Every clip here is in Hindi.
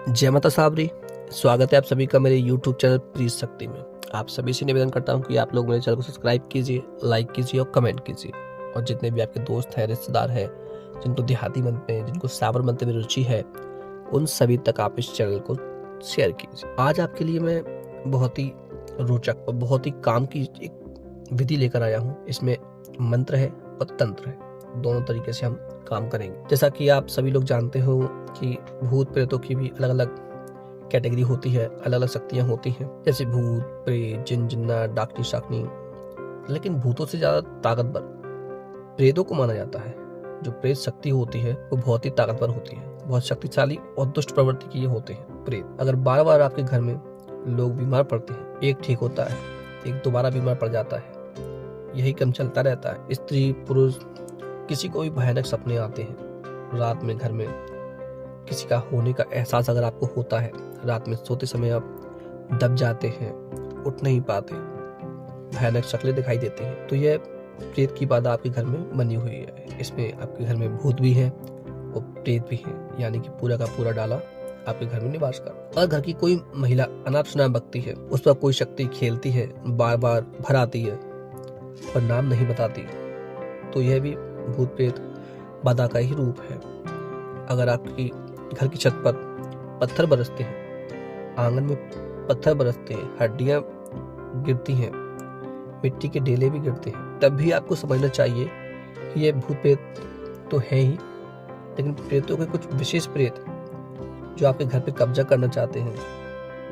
जय माता साबरी। स्वागत है आप सभी का मेरे YouTube चैनल प्रीत शक्ति में। आप सभी से निवेदन करता हूं कि आप लोग मेरे चैनल को सब्सक्राइब कीजिए, लाइक कीजिए और कमेंट कीजिए। और जितने भी आपके दोस्त हैं, रिश्तेदार हैं, जिनको देहाती मंत्र में, जिनको सावर मंत्र में रुचि है, उन सभी तक आप इस चैनल को शेयर कीजिए। आज आपके लिए मैं बहुत ही रोचक और बहुत ही काम की एक विधि लेकर आया हूँ। इसमें मंत्र है और तंत्र है, दोनों तरीके से हम काम करेंगे। जैसा कि आप सभी लोग जानते हो कि भूत प्रेतों की भी अलग अलग कैटेगरी होती है, अलग अलग शक्तियां होती हैं, जैसे भूत, प्रेत, जिन, जिन्ना, डाकनी, शाकनी। लेकिन भूतों से ज्यादा ताकतवर प्रेतों को माना जाता है। जो प्रेत शक्ति होती है वो बहुत ही ताकतवर होती है, बहुत शक्तिशाली और दुष्ट प्रवृत्ति की ये होते हैं प्रेत। अगर बार बार आपके घर में लोग बीमार पड़ते हैं, एक ठीक होता है, एक दोबारा बीमार पड़ जाता है, यही क्रम चलता रहता है। स्त्री पुरुष किसी को भी भयानक सपने आते हैं। रात में घर में किसी का होने का एहसास अगर आपको होता है, रात में सोते समय आप दब जाते हैं, उठ नहीं पाते, भयानक शक्लें दिखाई देती हैं, तो यह प्रेत की बाधा आपके घर में बनी हुई है। इसमें आपके घर में भूत भी है और प्रेत भी है, यानी कि पूरा का पूरा डाला आपके घर में निवास कर। और घर की कोई महिला अनाथ शनाथ बकती है, उस पर कोई शक्ति खेलती है, बार बार भर आती है और नाम नहीं बताती, तो यह भी भूत प्रेत बाधा का ही रूप है। अगर आपकी घर की छत पर पत्थर बरसते हैं, आंगन में पत्थर बरसते हैं, हड्डियां गिरती हैं, मिट्टी के ढेले भी गिरते हैं, तब भी आपको समझना चाहिए कि ये भूत प्रेत तो है ही, लेकिन प्रेतों के कुछ विशेष प्रेत जो आपके घर पे कब्जा करना चाहते हैं।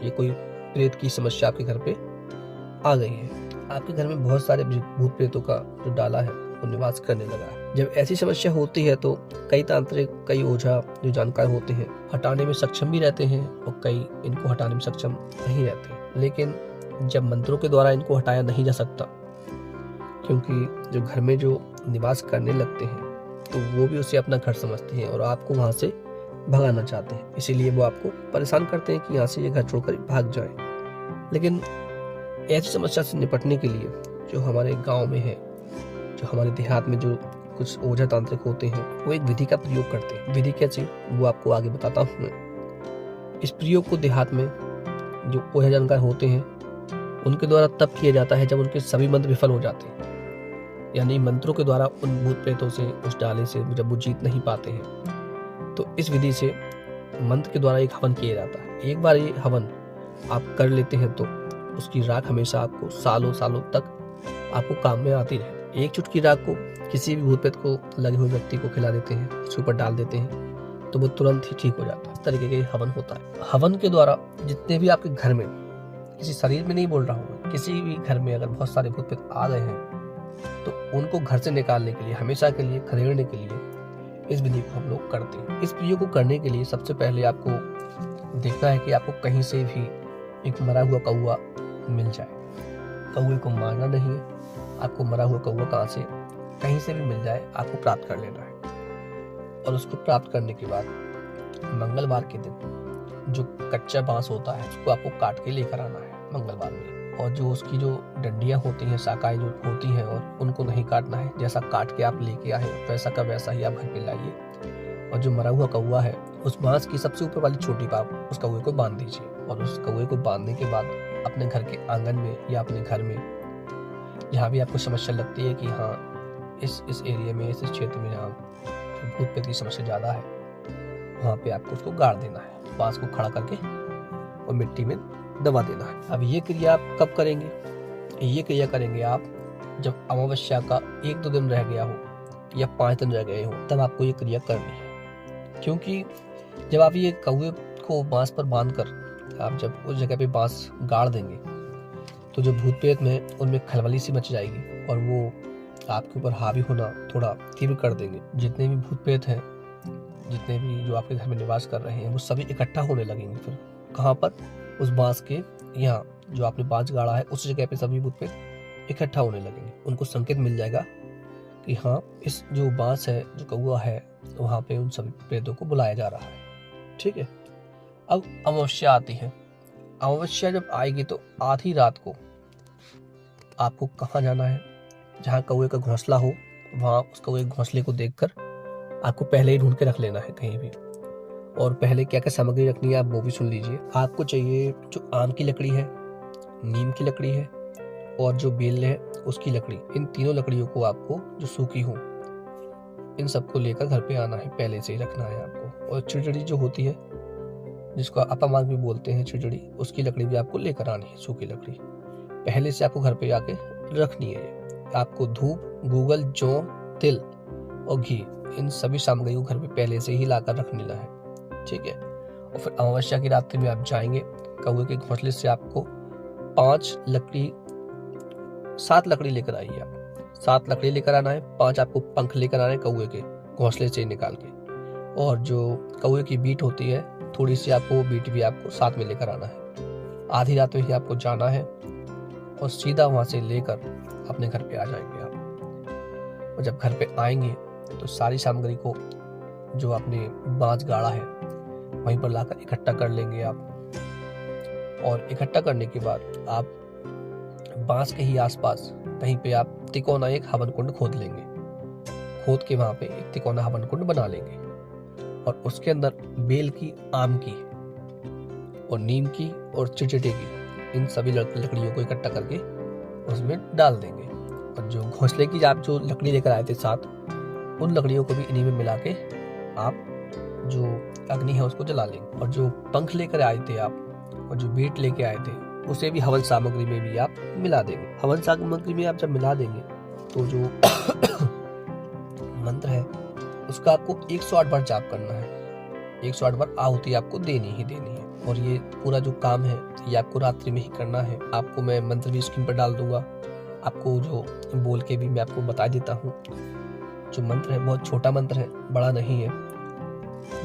ये कोई प्रेत की समस्या आपके घर पे आ गई है, आपके घर में बहुत सारे भूत प्रेतों का जो डाला है वो निवास करने लगा है। जब ऐसी समस्या होती है तो कई तांत्रिक, कई ओझा जो जानकार होते हैं हटाने में सक्षम भी रहते हैं और कई इनको हटाने में सक्षम नहीं रहते। लेकिन जब मंत्रों के द्वारा इनको हटाया नहीं जा सकता, क्योंकि जो घर में जो निवास करने लगते हैं तो वो भी उसे अपना घर समझते हैं और आपको वहां से भगाना चाहते हैं, इसीलिए वो आपको परेशान करते हैं कि यहाँ से ये घर छोड़कर भाग जाए। लेकिन ऐसी समस्या से निपटने के लिए जो हमारे गांव में है, जो हमारे देहात में जो कुछ ओझा तांत्रिक होते हैं, वो एक विधि का प्रयोग करते हैं। विधि कैसी, वो आपको आगे बताता हूँ मैं। इस प्रयोग को देहात में जो ओझा जानकार होते हैं उनके द्वारा तब किया जाता है जब उनके सभी मंत्र विफल हो जाते हैं, यानी मंत्रों के द्वारा उन भूत प्रेतों से, उस डाले से जब वो जीत नहीं पाते हैं, तो इस विधि से मंत्र के द्वारा एक हवन किया जाता है। एक बार ये हवन आप कर लेते हैं तो उसकी राख हमेशा आपको सालों सालों तक आपको काम में आती रहे। एक चुटकी राख को किसी भी भूत प्रेत को लगे हुए व्यक्ति को खिला देते हैं, उसके ऊपर डाल देते हैं, तो वो तुरंत ही ठीक हो जाता है। इस तरीके के हवन होता है। हवन के द्वारा जितने भी आपके घर में, किसी शरीर में नहीं बोल रहा हूँ, किसी भी घर में अगर बहुत सारे भूत प्रेत आ गए हैं तो उनको घर से निकालने के लिए, हमेशा के लिए खदेड़ने के लिए इस विधि को हम लोग करते हैं। इस प्रयोग को करने के लिए सबसे पहले आपको देखना है कि आपको कहीं से भी एक मरा हुआ कौवा मिल जाए। कौवे को मारना नहीं है, आपको मरा हुआ कौवा कहाँ से, कहीं से भी मिल जाए, आपको प्राप्त कर लेना है। और उसको प्राप्त करने के बाद मंगलवार के दिन जो कच्चा बांस होता है उसको आपको काट के लेकर आना है मंगलवार में। और जो उसकी जो डंडियां होती हैं, शाखाएं जो होती हैं, और उनको नहीं काटना है। जैसा काट के आप लेके आए वैसा का वैसा ही आप घर पे लाइए। और जो मरा हुआ कौवा है, उस बांस की सबसे ऊपर वाली छोटी पाप उस कौवे को बांध दीजिए। और उस कौवे को बांधने के बाद अपने घर के आंगन में या अपने घर में, जहाँ भी आपको समस्या लगती है कि हाँ इस एरिया में, इस क्षेत्र में यहाँ भूत प्रेत की समस्या ज़्यादा है, वहाँ पे आपको उसको गाड़ देना है, बांस को खड़ा करके और मिट्टी में दबा देना है। अब ये क्रिया आप कब करेंगे? ये क्रिया करेंगे आप जब अमावस्या का 1-2 दिन रह गया हो या 5 दिन रह गए हो, तब आपको ये क्रिया करनी है। क्योंकि जब आप ये कौवे को बांस पर बांध कर आप जब उस जगह पे बांस गाड़ देंगे तो जो भूत प्रेत में उनमें खलबली सी मच जाएगी और वो आपके ऊपर हावी होना थोड़ा तीव्र कर देंगे। जितने भी भूत प्रेत हैं, जितने भी जो आपके घर में निवास कर रहे हैं, वो सभी इकट्ठा होने लगेंगे। फिर कहाँ पर? उस बांस के यहाँ जो आपने बांस गाड़ा है उस जगह पे सभी भूत प्रेत इकट्ठा होने लगेंगे। उनको संकेत मिल जाएगा कि हाँ इस जो बांस है, जो कौवा है, वहां पे उन सभी प्रेतों को बुलाया जा रहा है। ठीक है। अब अमावस्या आती है। अमावस्या जब आएगी तो आधी रात को आपको कहाँ जाना है? जहाँ कौवे का घोंसला हो, वहां उस कौवे के घोंसले को देखकर आपको पहले ही ढूंढ के रख लेना है कहीं भी। और पहले क्या क्या सामग्री रखनी है आप वो भी सुन लीजिए। आपको चाहिए जो आम की लकड़ी है, नीम की लकड़ी है और जो बेल है उसकी लकड़ी। इन तीनों लकड़ियों को आपको जो सूखी हो इन सबको लेकर घर पे आना है, पहले से ही रखना है आपको। और चिड़चिड़ी जो होती है जिसको अपामाग भी बोलते हैं चिड़चिड़ी, उसकी लकड़ी भी आपको लेकर आनी है, सूखी लकड़ी पहले से आपको घर पे आके रखनी है। आपको धूप, गूगल, जौ, तिल और घी इन सभी सामग्री को घर पे पहले से ही लाकर रख लेना है, ठीक है। और फिर अमावस्या की रात्रि में आप जाएंगे, कौवे के घोंसले से आपको 7 लकड़ी लेकर आइए आप। 7 लकड़ी लेकर आना है, 5 आपको पंख लेकर आना है कौवे के घोंसले से निकाल के। और जो कौवे की बीट होती है थोड़ी सी, आपको वो बीट भी आपको साथ में लेकर आना है। आधी रात में ही आपको जाना है और सीधा वहां से लेकर अपने घर पे आ जाएंगे आप। और जब घर पे आएंगे तो सारी सामग्री को जो आपने बांस गाड़ा है वहीं पर लाकर इकट्ठा कर लेंगे आप। और इकट्ठा करने के बाद आप बांस के ही आसपास कहीं पे आप तिकोना एक हवन कुंड खोद लेंगे। खोद के वहां पे एक तिकोना हवन कुंड बना लेंगे और उसके अंदर बेल की, आम की और नीम की और चिड़चिड़े की इन सभी लकड़ियों को इकट्ठा करके उसमें डाल देंगे। और जो घोंसले की आप जो लकड़ी लेकर आए थे साथ, उन लकड़ियों को भी इन्हीं में मिला के आप जो अग्नि है उसको जला लेंगे। और जो पंख लेकर आए थे आप और जो बीट लेके आए थे उसे भी हवन सामग्री में भी आप मिला देंगे। हवन सामग्री में आप जब मिला देंगे तो जो मंत्र है उसका आपको 108 बार जाप करना है। 108 बार आहुति आपको देनी ही देनी है। और ये पूरा जो काम है ये आपको रात्रि में ही करना है। आपको मैं मंत्र भी स्क्रीन पर डाल दूंगा, आपको जो बोल के भी मैं आपको बता देता हूँ। जो मंत्र है बहुत छोटा मंत्र है, बड़ा नहीं है।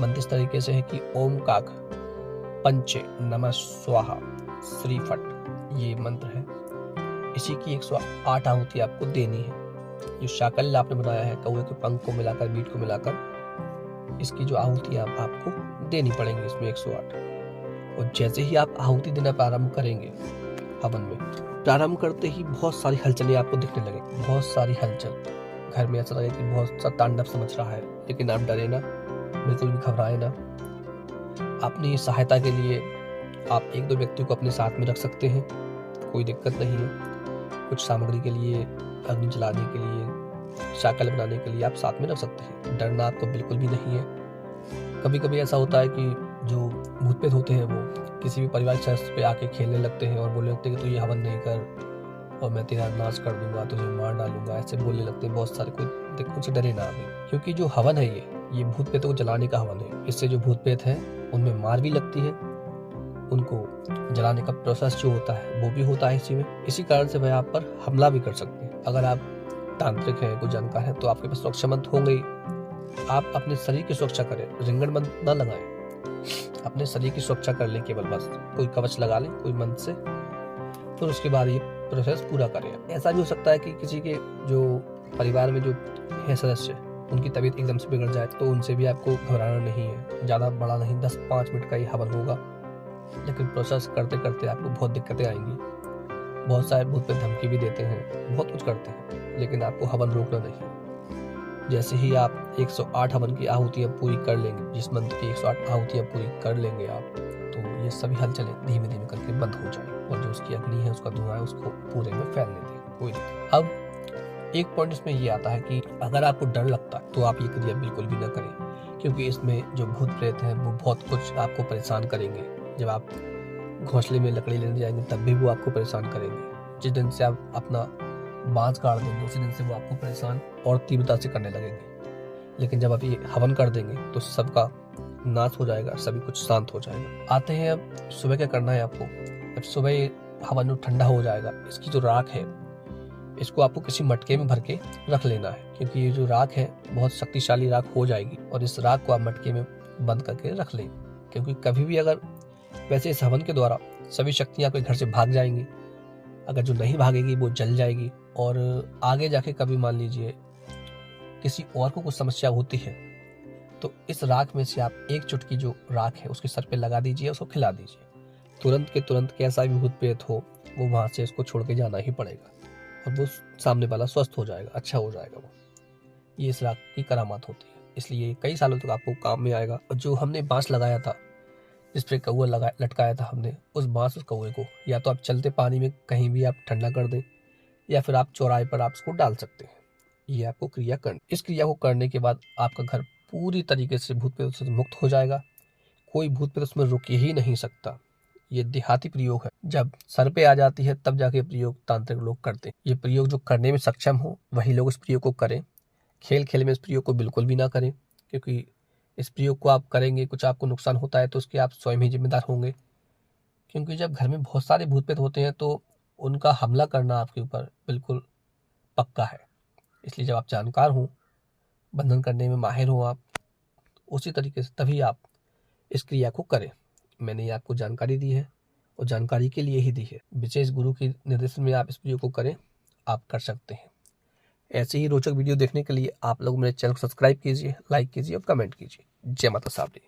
मंत्र इस तरीके से है कि ओम काक पंचे नमः स्वाहा श्रीफट, ये मंत्र है। इसी की 108 आहुति आपको देनी है। जो शाकल्य आपने बनाया है कौवे के पंख को मिलाकर, बीट को मिलाकर, इसकी जो आहुति आपको देनी पड़ेंगी इसमें 108। और जैसे ही आप आहुति देना प्रारंभ करेंगे हवन में, प्रारंभ करते ही बहुत सारी हलचलें आपको दिखने लगे, बहुत सारी हलचल। घर में ऐसा लगे कि बहुत सा तांडव समझ रहा है। लेकिन आप डरे ना, बिल्कुल भी घबराए ना। अपनी सहायता के लिए आप 1-2 व्यक्ति को अपने साथ में रख सकते हैं, कोई दिक्कत नहीं है। कुछ सामग्री के लिए, अग्नि जलाने के लिए, शाकल बनाने के लिए आप साथ में रख सकते हैं। डरना आपको बिल्कुल भी नहीं है। कभी कभी ऐसा होता है कि जो भूत प्रेत होते हैं वो किसी भी परिवार सदस्य पे आके खेलने लगते हैं और बोलने लगते हैं कि तू ये हवन नहीं कर और मैं तेरा नाश कर दूंगा, तुझे मार डालूंगा, ऐसे बोलने लगते हैं बहुत सारे। कोई उनसे डरे ना अभी, क्योंकि जो हवन है ये भूत प्रेतों को जलाने का हवन है। इससे जो भूत प्रेत है उनमें मार भी लगती है, उनको जलाने का प्रोसेस जो होता है वो भी होता है इसी में। इसी कारण से वह आप पर हमला भी कर सकते हैं। अगर आप तांत्रिक हैं, कोई जानकार है, तो आपके पास सुरक्षा मंत्र होंगे। आप अपने शरीर की सुरक्षा करें, रिंगण मंत्र न लगाएं। अपने शरीर की सुरक्षा कर लें केवल, बस कोई कवच लगा लें कोई मंत्र से, फिर उसके बाद ये प्रोसेस पूरा करें। ऐसा भी हो सकता है कि किसी के जो परिवार में जो है सदस्य, उनकी तबीयत एकदम से बिगड़ जाए, तो उनसे भी आपको घबराना नहीं है। ज़्यादा बड़ा नहीं, 10-5 मिनट का ही हवन होगा, लेकिन प्रोसेस करते करते आपको बहुत दिक्कतें आएंगी। बहुत सारे भूत पे धमकी भी देते हैं, बहुत कुछ करते हैं, लेकिन आपको हवन रोकना नहीं। जैसे ही आप 108 हवन की आहुतियाँ पूरी कर लेंगे, जिस मंत्र की 108 आहुतियाँ पूरी कर लेंगे आप, तो ये सभी हलचलें धीमे धीमे करके बंद हो जाए और जो उसकी अग्नि है, उसका धुआं है, उसको पूरे में फैलने दें, कोई दिक्कत। अब एक पॉइंट इसमें ये आता है कि अगर आपको डर लगता है तो आप ये क्रिया बिल्कुल भी ना करें, क्योंकि इसमें जो भूत प्रेत हैं वो बहुत कुछ आपको परेशान करेंगे। जब आप घोंसले में लकड़ी लेने जाएंगे तब भी वो आपको परेशान करेंगे। जिस दिन से आप अपना बांस काट देंगे उसी दिन से वो आपको परेशान और तीव्रता से करने लगेंगे। लेकिन जब आप ये हवन कर देंगे तो सबका नाश हो जाएगा, सभी कुछ शांत हो जाएगा। आते हैं अब सुबह क्या करना है आपको। जब सुबह हवन ठंडा हो जाएगा, इसकी जो राख है इसको आपको किसी मटके में भर के रख लेना है, क्योंकि ये जो राख है बहुत शक्तिशाली राख हो जाएगी। और इस राख को आप मटके में बंद करके रख लें, क्योंकि कभी भी अगर वैसे इस हवन के द्वारा सभी शक्तियां आपके घर से भाग जाएंगी। अगर जो नहीं भागेगी वो जल जाएगी। और आगे जाके कभी मान लीजिए किसी और को कुछ समस्या होती है तो इस राख में से आप एक चुटकी जो राख है उसके सर पे लगा दीजिए, उसको खिला दीजिए। तुरंत के तुरंत कैसा भी भूत प्रेत हो वो वहां से इसको छोड़ के जाना ही पड़ेगा और वो सामने वाला स्वस्थ हो जाएगा, अच्छा हो जाएगा वो। ये इस राख की करामात होती है। इसलिए कई सालों तक आपको काम में आएगा। और जो हमने बांस लगाया था, जिस पे कौवा लटकाया था हमने, उस बांस उस कौवे को या तो आप चलते पानी में कहीं भी आप ठंडा कर दें, या फिर आप चौराहे पर आप उसको डाल सकते हैं। ये आपको क्रिया करनी। इस क्रिया को करने के बाद आपका घर पूरी तरीके से भूत प्रेत से मुक्त हो जाएगा। कोई भूत प्रेत उसमें रुक ही नहीं सकता। ये देहाती प्रयोग है। जब सर पे आ जाती है तब जाके प्रयोग तांत्रिक लोग करते हैं। ये प्रयोग जो करने में सक्षम हो वही लोग इस प्रयोग को करें। खेल खेल में इस प्रयोग को बिल्कुल भी ना करें, क्योंकि इस प्रयोग को आप करेंगे, कुछ आपको नुकसान होता है तो उसके आप स्वयं ही जिम्मेदार होंगे। क्योंकि जब घर में बहुत सारे भूत प्रेत होते हैं तो उनका हमला करना आपके ऊपर बिल्कुल पक्का है। इसलिए जब आप जानकार हों, बंधन करने में माहिर हो आप, उसी तरीके से तभी आप इस क्रिया को करें। मैंने ये आपको जानकारी दी है और जानकारी के लिए ही दी है। विशेष गुरु के निर्देशन में आप इस वीडियो को करें, आप कर सकते हैं। ऐसे ही रोचक वीडियो देखने के लिए आप लोग मेरे चैनल को सब्सक्राइब कीजिए, लाइक कीजिए और कमेंट कीजिए। जय माता साबरी।